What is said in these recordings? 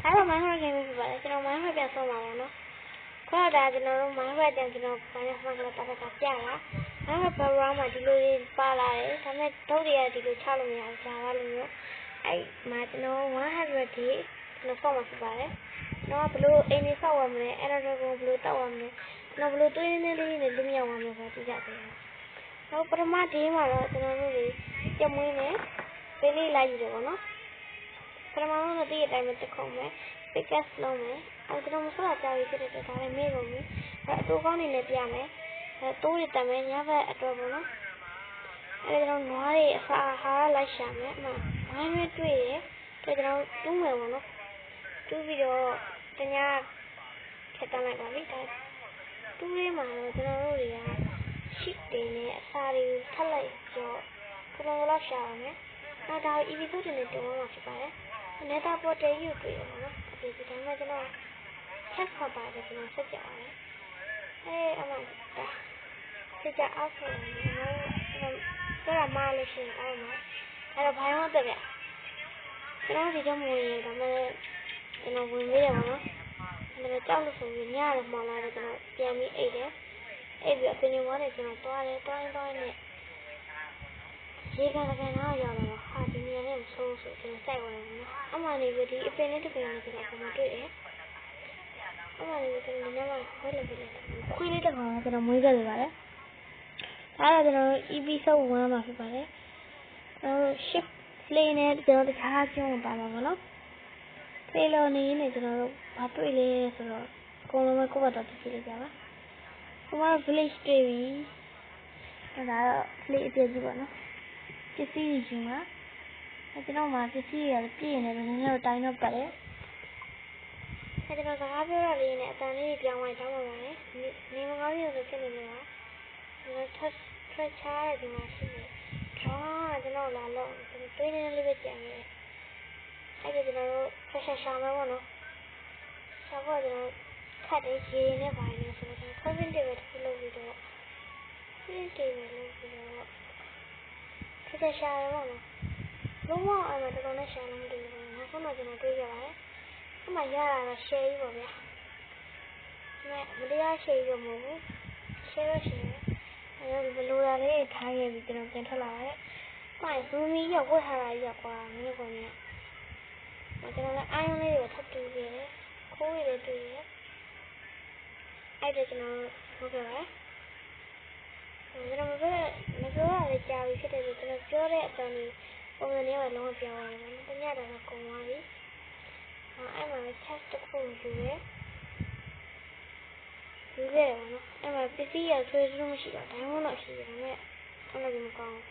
အဲ့တော့မိုင်းခွဲခင်းပြီးပြပါတယ်ကျွန်တော်မိုင်းခွဲပြန်ဆုံးပါတော့နော်ခေါင်းဒါကျွန်တော်တို့မိုင်းခွဲပြန်ကျွန်တော်ဘာလဲမှကလည်းတစ်ခါပြတာမိုင်းခွဲ background မှာဒီလိုပါလာတယ်ဒါပေမဲ့တုတ်တွေကဒီလိုချလို့မရဘူးဂျာပါလို့မျိုးအဲ့မှာကျွန်တော်100ဒီကျွန်တော်ဆောက်မှာပြပါတယ်တော့ဘလို့အိမ်ကြီးဆောက်ရမလဲအဲ့တော့ကိုဘလို့တောက်ရမလဲကျွန်တော်ဘလို့တွေးနေလေးနဲ့လူမြောက်ရမလဲဆိုတာသိကြတယ်တော့ပထမဒီမှာတော့ကျွန်တော်တို့ကြမွေးနဲ့ပေးလေးလိုက်ယူတယ်ပေါ့နော်ပထမဆုံးတည့်ရတိုင်းမှာတက်ခုံမယ် pick-up လုပ်မယ်အဲ့ကျွန်တော်မဆောက်ကြရဖြစ်တဲ့ဒါလည်းမေ့ကုန်ပြီအဲ့အတူကောင်းနေနဲ့ပြမယ်အဲ့တိုးရတမ်းမယ်ညဘက်အတွက်ပေါ့နော်အဲ့ကျွန်တော်နွားတွေအစာဟာလိုက်ရှာမယ်အမှဝိုင်းမဲတွေ့တယ်အဲ့ကျွန်တော်တူးမယ်ပေါ့နော်တူးပြီးတော့တ냐ဖြတ်တန်းလိုက်ပါပြီဒါတူးလေးမှာတော့ကျွန်တော်တို့တွေကရှစ်တင်နဲ့အစာတွေထပ်လိုက်တော့ခလုံးလောက်ရှာပါမယ်နောက်ဒါကို episode တွေနဲ့တင်သွားမှာဖြစ်ပါတယ်နေတာပေါ်တယ်ယူတွေ့ရပါတော့ဒီဒါမှကျွန်တော်ချက်ခါပါတယ်ကျွန်တော်ဆက်ကြပါတယ်အမှဒါဆက်ကြအောက်ဆုံးကျွန်တော်မားလို့ရှိရင်အောက်မှာအဲ့တော့ဘိုင်းဝတ်တယ်ဗျကျွန်တော်ဒီတော့မဝင်ရင်ဒါမှကျွန်တော်ဝင်သေးတယ်ပေါ့နော်ဒါကြောက်လို့ဆိုရင်ညရမှလာတယ်ကျွန်တော်ပြန်ပြီးအိတ်တယ်အိတ်ပြီးအပင်တွေဝါးတယ်ကျွန်တော်တွားတယ်တွားနဲ့ရေကန်တော့ရောက်လာတော့ဟာဒီနေရာနဲ့ဆိုးဆိုကျွန်တော်စိုက်ဝင်တယ်နော်အမှန်နေပြီဒီအပင်လေးတစ်ပင်လေးကျွန်တော်ပုံမှန်တွေ့တယ်အမှန်နေကျွန်တော်ညမှာခွေးလေးတစ်ကောင်ကျွန်တော်မွေးခဲ့တယ်ပါတယ်ဒါတော့ကျွန်တော် episode 1မှာဖြစ်ပါတယ်ship plane နဲ့ကျွန်တော်တခြားကျုံးပါမှာပေါ့နော်ဖေးလို့နေနေကျွန်တော်တို့ဘာတွေ့လဲဆိုတော့အကုန်လုံးပဲကိုယ့်ဘာတော့ကြည့်လိုက်ကြပါကျွန်တော် village တွေ့ပြီဒါတော့ play အပြည့်ကြီးပေါ့နော်ပစ္စည်းကြီးမှာကျွန်တော်မှာပစ္စည်းတွေပြည့်နေတယ်နည်းနည်းတော့တိုင်းတော့ပါတယ်ကျွန်တော်စကားပြောရလေးနဲ့အတန်လေးပြောင်းလိုက်တော့မှာပါတယ်နေမကောင်းရဆိုဖြစ်နေလို့ပါကျွန်တော် touch ချရတယ်ဒီမှာရှိတယ်ကျွန်တော်လာလို့တွေးနေလေးပဲကြံနေအဲ့ဒါကျွန်တော်တို့ရှာမယ်ပေါ့နော်ရှာဖို့ကျွန်တော်ခတ်တယ်ရေနဲ့ပါနေဆိုတော့ coffee တွေပဲတစ်လုပ်ပြီးတော့ coffee တွေပဲလုပ်ပြီးတော့ဆက်ရှာရအောင်လုံးဝအဲ့မှာတော်တော်နဲ့ရှာလို့မတွေ့ဘူးနောက်ဆုံးတော့ကျွန်တော်တွေးကြပါတယ်အမှရတာတော့ share ကြီးပေါ့ဗျာမတရား share ကြီးမဟုတ်ဘူး share တော့ share အဲ့ဘလိုလာလေးထားခဲ့ပြီးကျွန်တော်ပြန်ထွက်လာပါတယ်မှန်ဇူမီရောက်ဝတ်ထားတာကြီးကွာမင်းကောင်ကြီးကျွန်တော်လည်းအိုင်းလေးတွေထပ်တူးခဲ့တယ်ခိုးရည်တွေတွေ့ရအဲ့ဒါကျွန်တော်ဟုတ်ကဲ့ပါကျွန်တော်မပြောရလေကြာပြီဖြစ်တယ်ဆိုကျွန်တော်ပြောတဲ့အတန်ကြီးပုံစံလေးကလုံးဝပြောင်းသွားတယ်တညတာတော့ကုန်သွားပြီအဲ့မှာလည်း test တစ်ခုယူရဲပေါ့နော်အဲ့မှာပစ္စည်းရဆွေးလို့မရှိတော့ဒိုင်းဝန်းတော့ရှိတယ်ဒါပေမဲ့အဲ့လိုမကောင်းဘူး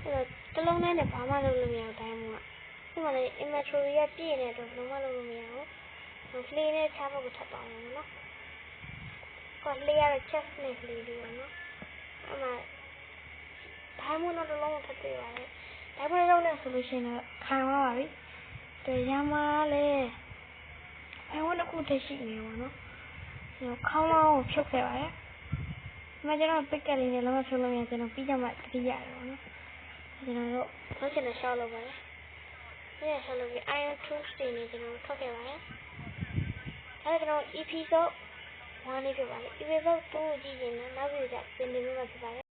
အဲ့တော့တလုံးနဲ့ဘာမှလုပ်လို့မရဘူးဒိုင်းဝန်းကဒီမှာလည်း inventory ကပြည့်နေတော့လုံးဝလုပ်လို့မရဘူးဖလေးနဲ့ချဖို့ကိုထပ်ပါမယ်နော်ကိုလေးရတဲ့ chest နဲ့ဖလေးလေးပေါ့နော်အဲ့မှာဒိုင်းဝန်းတော့လုံးဝထပ်တွေ့ပါတယ်ဒိုင်းဝန်းလုံးနဲ့ဆိုလို့ရှိရင်တော့ခံသွားပါပြီတရားမှာလည်းဒိုင်းဝန်းတစ်ခုတည်းရှိနေပါတော့ခေါင်းလောင်းကိုဖြုတ်ခဲ့ပါတယ်။ကျွန်တော်ပစ်ကလေးနဲ့လုံးဝဖြုတ်လို့ရကျွန်တော်ပြီးကြမှာတတိယရတယ်ပေါ့နော်။ကျွန်တော်တို့ဆောက်ချင်တဲ့ရှောက်လုပ်ပါတယ်။ဒီရှောက်လုပ်ပြီး iron tools တွေနဲ့ကျွန်တော်ထုတ်ခဲ့ပါတယ်။အဲဒါကျွန်တော် episode 1လေးဖြစ်ပါတယ်။ episode 2ကိုကြည့်ရင်နောက်ပြီးတော့ပြင်နေမှာဖြစ်ပါတယ်